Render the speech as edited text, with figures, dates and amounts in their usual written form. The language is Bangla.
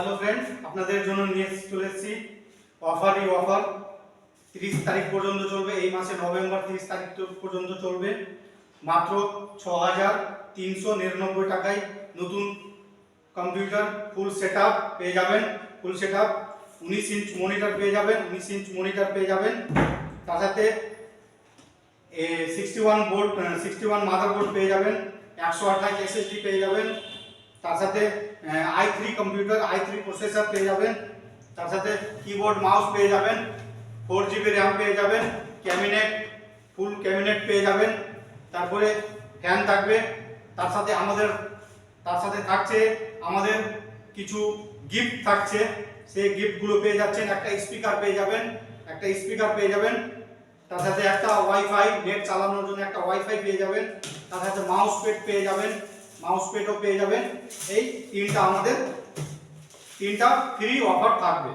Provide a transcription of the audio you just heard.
হ্যালো ফ্রেন্ডস, আপনাদের জন্য নিয়ে চলে এসেছি অফারই অফার। 30 তারিখ পর্যন্ত চলবে, এই মাসে নভেম্বর 30 তারিখ পর্যন্ত চলবে। মাত্র 6,399 টাকায় নতুন কম্পিউটার ফুল সেটআপ পেয়ে যাবেন। ফুল সেটআপ 19 ইঞ্চ মনিটর পেয়ে যাবেন, 19 ইঞ্চ মনিটর পেয়ে যাবেন। তার সাথে 61 মাদারবোর্ড পেয়ে যাবেন, 128 এসএসডি পেয়ে যাবেন। তার সাথে i3 কম্পিউটার, i3 প্রসেসর পেয়ে যাবেন। তার সাথে কিবোর্ড মাউস পেয়ে যাবেন, 4GB র্যাম পেয়ে যাবেন, ক্যাবিনেট ফুল ক্যাবিনেট পেয়ে যাবেন। তারপরে ফ্যান থাকবে। তার সাথে থাকছে আমাদের কিছু গিফট থাকছে। সেই গিফটগুলো পেয়ে যাচ্ছেন। একটা স্পিকার পেয়ে যাবেন, তার সাথে একটা ওয়াইফাই, নেট চালানোর জন্য একটা ওয়াইফাই পেয়ে যাবেন। তার সাথে মাউস প্যাড পেয়ে যাবেন, মাউস প্যাডও পেয়ে যাবেন। এই তিনটা ফ্রি অফার থাকবে।